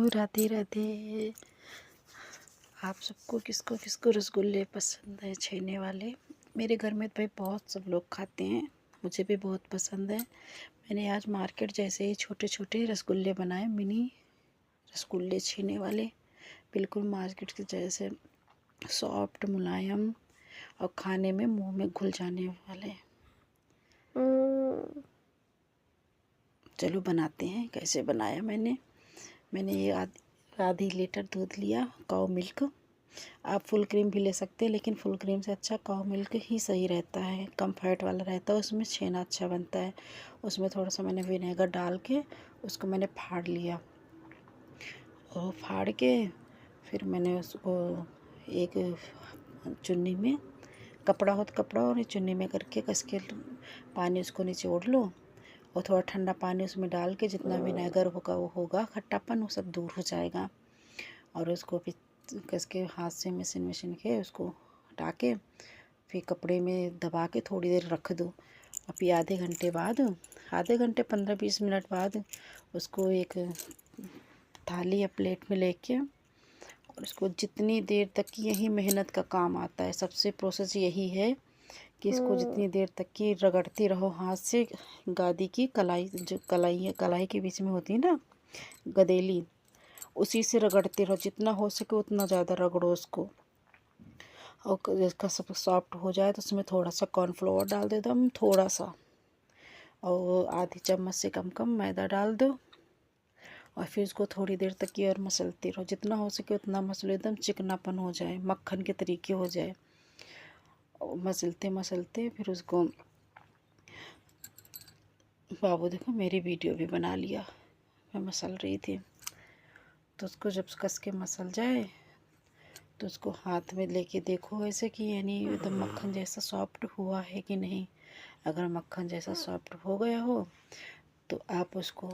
राधे राधे। आप सबको किसको किसको रसगुल्ले पसंद है छेने वाले। मेरे घर में तो भाई बहुत सब लोग खाते हैं, मुझे भी बहुत पसंद है। मैंने आज मार्केट जैसे ही छोटे छोटे रसगुल्ले बनाए, मिनी रसगुल्ले छेने वाले, बिल्कुल मार्केट के जैसे सॉफ्ट मुलायम और खाने में मुंह में घुल जाने वाले। चलो बनाते हैं। कैसे बनाया मैंने ये आधी लीटर दूध लिया, काऊ मिल्क। आप फुल क्रीम भी ले सकते हैं, लेकिन फुल क्रीम से अच्छा काऊ मिल्क ही सही रहता है, कम फैट वाला रहता है, उसमें छेना अच्छा बनता है। उसमें थोड़ा सा मैंने विनेगर डाल के उसको मैंने फाड़ लिया, और फाड़ के फिर मैंने उसको एक चुन्नी में, कपड़ा हो तो कपड़ा और चुन्नी में करके कस के पानी उसको निचोड़ लो, और थोड़ा ठंडा पानी उसमें डाल के जितना विनेगर होगा वो होगा, खट्टापन वो सब दूर हो जाएगा। और उसको फिर कस के हाथ से मशीन के उसको हटा के फिर कपड़े में दबा के थोड़ी देर रख दो। और फिर आधे घंटे 15-20 मिनट बाद उसको एक थाली या प्लेट में लेके, और उसको जितनी देर तक की, यही मेहनत का काम आता है, सबसे प्रोसेस यही है कि इसको जितनी देर तक की रगड़ती रहो हाथ से। गादी की कलाई, जो कलाई है, कलाई के बीच में होती है ना गदेली, उसी से रगड़ते रहो, जितना हो सके उतना ज़्यादा रगड़ो उसको। और इसका सब सॉफ्ट हो जाए तो उसमें थोड़ा सा कॉर्नफ्लोर डाल दो, एकदम थोड़ा सा, और आधी चम्मच से कम कम मैदा डाल दो। और फिर उसको थोड़ी देर तक की और मसलते रहो, जितना हो सके उतना मसलो, एकदम चिकनापन हो जाए, मक्खन के तरीके हो जाए। मसलते मसलते फिर उसको, बाबू देखो मेरी वीडियो भी बना लिया, मैं मसल रही थी। तो उसको जब कस के मसल जाए तो उसको हाथ में लेके देखो ऐसे कि यानी एकदम मक्खन जैसा सॉफ्ट हुआ है कि नहीं। अगर मक्खन जैसा सॉफ्ट हो गया हो तो आप उसको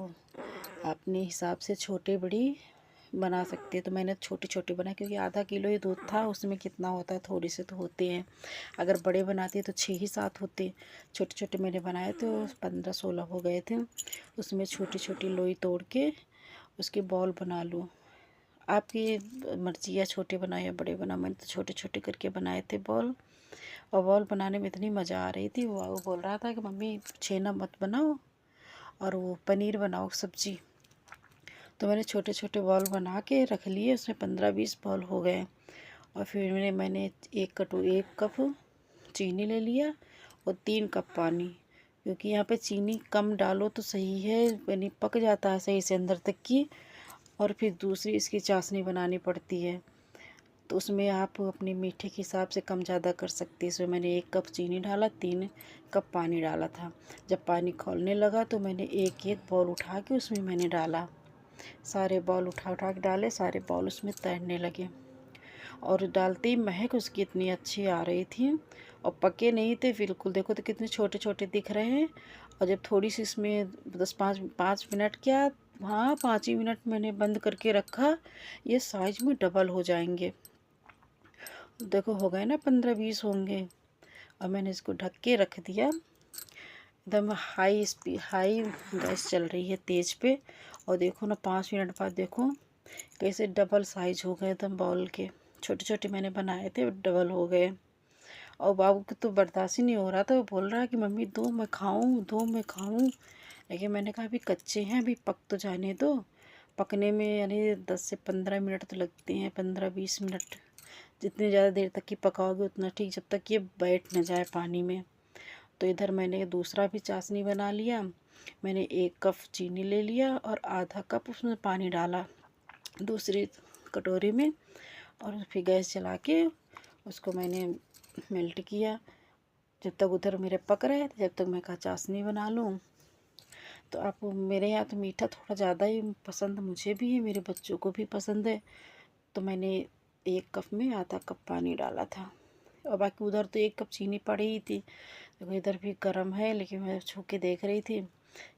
अपने हिसाब से छोटे बड़ी बना सकते हैं। तो मैंने छोटे छोटे बनाए, क्योंकि आधा किलो ही दूध था, उसमें कितना होता है, थोड़े से तो होते हैं। अगर बड़े बनाते तो 6 ही 7 होते। छोटे छोटे मैंने बनाए तो 15-16 हो गए थे। उसमें छोटी छोटी लोई तोड़ के उसके बॉल बना लो। आपकी मर्ज़ी है छोटे बनाए या बड़े बनाओ। मैंने तो छोटे छोटे करके बनाए थे बॉल। और बॉल बनाने में इतनी मज़ा आ रही थी, वो बोल रहा था कि मम्मी छेना मत बनाओ और वो पनीर बनाओ सब्ज़ी। तो मैंने छोटे छोटे बॉल बना के रख लिए, उसमें 15-20 बॉल हो गए। और फिर मैंने एक कप चीनी ले लिया और 3 कप पानी, क्योंकि यहाँ पे चीनी कम डालो तो सही है, यानी पक जाता है सही से अंदर तक की। और फिर दूसरी इसकी चाशनी बनानी पड़ती है, तो उसमें आप अपने मीठे के हिसाब से कम ज़्यादा कर सकते हैं। इसमें मैंने 1 कप चीनी डाला, 3 कप पानी डाला था। जब पानी खौलने लगा तो मैंने एक एक बॉल उठा के उसमें मैंने डाला, सारे बॉल उठा उठा के डाले, सारे बॉल उसमें तैरने लगे। और डालते ही महक उसकी इतनी अच्छी आ रही थी, और पके नहीं थे बिल्कुल। देखो तो कितने छोटे छोटे दिख रहे हैं। और जब थोड़ी सी इसमें 5 मिनट, क्या हाँ 5 ही मिनट मैंने बंद करके रखा, ये साइज में डबल हो जाएंगे। देखो हो गए ना, 15-20 होंगे। और मैंने इसको ढक के रख दिया, एकदम हाई गैस चल रही है, तेज पे। और देखो ना 5 मिनट बाद देखो कैसे डबल साइज हो गए एकदम बॉल के। छोटे छोटे मैंने बनाए थे, डबल हो गए। और बाबू को तो बर्दाश्त ही नहीं हो रहा था, वो बोल रहा है कि मम्मी दो मैं खाऊं, दो मैं खाऊं। लेकिन मैंने कहा अभी कच्चे हैं, अभी पक तो जाने दो। पकने में यानी 10 से 15 मिनट तो लगते हैं, 15-20 मिनट। जितनी ज़्यादा देर तक की पकाओगे उतना ठीक, जब तक ये बैठ न जाए पानी में। तो इधर मैंने दूसरा भी चाशनी बना लिया। मैंने 1 कप चीनी ले लिया और आधा कप उसमें पानी डाला दूसरी कटोरी में, और फिर गैस चला के उसको मैंने मेल्ट किया। जब तक उधर मेरे पक रहे थे, जब तक मैं कहा चाशनी बना लूँ। तो आप, मेरे यहाँ तो मीठा थोड़ा ज़्यादा ही पसंद मुझे भी है, मेरे बच्चों को भी पसंद है। तो मैंने 1 कप में आधा कप पानी डाला था, और बाकी उधर तो 1 कप चीनी पड़ी ही थी। देखो इधर भी गर्म है, लेकिन मैं छू के देख रही थी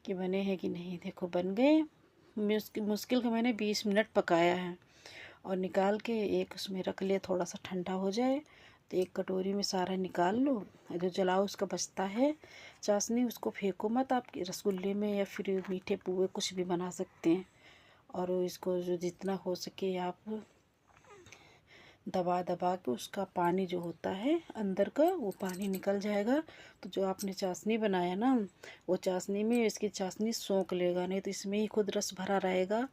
कि बने हैं कि नहीं। देखो बन गए। मुश्किल का मैंने 20 मिनट पकाया है। और निकाल के एक उसमें रख लिया, थोड़ा सा ठंडा हो जाए तो एक कटोरी में सारा निकाल लो। जो जलाओ उसका बचता है चाशनी, उसको फेंको मत, आप रसगुल्ले में या फिर मीठे पुए कुछ भी बना सकते हैं। और इसको जो जितना हो सके आप दबा दबा के उसका पानी जो होता है अंदर का वो पानी निकल जाएगा। तो जो आपने चाशनी बनाया ना, वो चाशनी में इसकी चाशनी सोख लेगा, नहीं तो इसमें ही खुद रस भरा रहेगा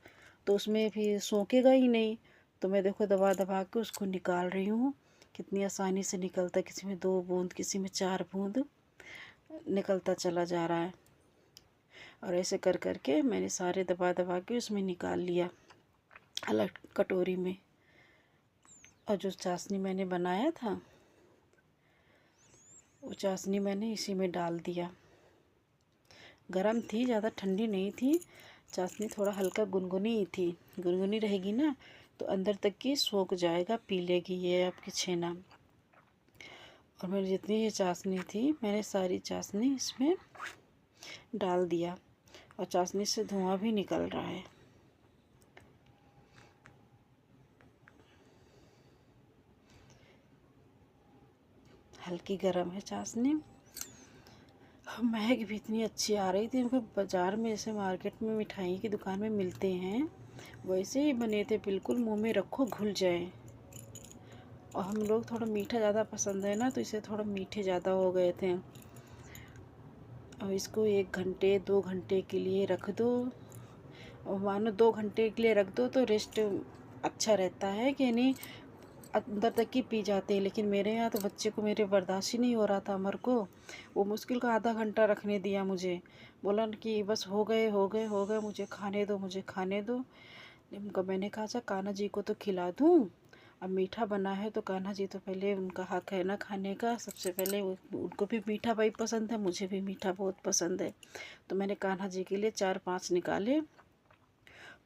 तो उसमें भी सोखेगा ही नहीं। तो मैं देखो दबा दबा के उसको निकाल रही हूँ, कितनी आसानी से निकलता है, किसी में 2 बूंद किसी में 4 बूंद निकलता चला जा रहा है। और ऐसे कर कर के मैंने सारे दबा दबा के उसमें निकाल लिया अलग कटोरी में। और जो चाशनी मैंने बनाया था वो चाशनी मैंने इसी में डाल दिया। गरम थी, ज़्यादा ठंडी नहीं थी, चाशनी थोड़ा हल्का गुनगुनी ही थी। गुनगुनी रहेगी ना तो अंदर तक की सोख जाएगा, पी लेगी ये आपकी छेना। और मेरी जितनी ये चाशनी थी मैंने सारी चाशनी इसमें डाल दिया और चाशनी से धुआं भी निकल रहा है। हल्की गरम है चाशनी। महक भी इतनी अच्छी आ रही थी, उनको बाज़ार में जैसे मार्केट में मिठाई की दुकान में मिलते हैं वैसे ही बने थे, बिल्कुल मुंह में रखो घुल जाए। और हम लोग थोड़ा मीठा ज़्यादा पसंद है ना, तो इसे थोड़ा मीठे ज़्यादा हो गए थे। अब इसको 1 घंटे 2 घंटे के लिए रख दो, और मानो 2 घंटे के लिए रख दो तो रेस्ट अच्छा रहता है कि नहीं, अंदर तक ही पी जाते हैं। लेकिन मेरे यहाँ तो बच्चे को मेरे बर्दाश्त ही नहीं हो रहा था, अमर को। वो मुश्किल का आधा घंटा रखने दिया मुझे, बोला कि बस हो गए हो गए हो गए, मुझे खाने दो मुझे खाने दो। मैंने कहा अच्छा कान्हा जी को तो खिला दूँ, अब मीठा बना है तो कान्हा जी तो पहले उनका हक है ना खाने का, सबसे पहले उनको भी मीठा भाई पसंद है, मुझे भी मीठा बहुत पसंद है। तो मैंने कान्हा जी के लिए 4-5 निकाले।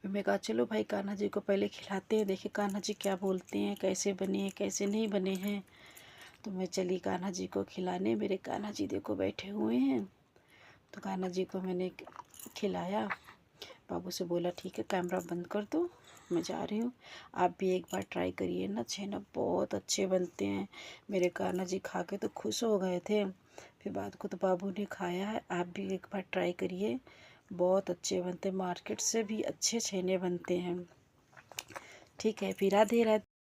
फिर मैं कहा चलो भाई कान्हा जी को पहले खिलाते हैं, देखिए कान्हा जी क्या बोलते हैं, कैसे बने हैं कैसे नहीं बने हैं। तो मैं चली कान्हा जी को खिलाने। मेरे कान्हा जी देखो बैठे हुए हैं। तो कान्हा जी को मैंने खिलाया। बाबू से बोला ठीक है कैमरा बंद कर दो, मैं जा रही हूँ। आप भी एक बार ट्राई करिए ना, छेना बहुत अच्छे बनते हैं। मेरे कान्हा जी खा के तो खुश हो गए थे। फिर बाद को तो बाबू ने खाया है। आप भी एक बार ट्राई करिए, बहुत अच्छे बनते हैं, मार्केट से भी अच्छे छेने बनते हैं। ठीक है, फिर राधे राधे।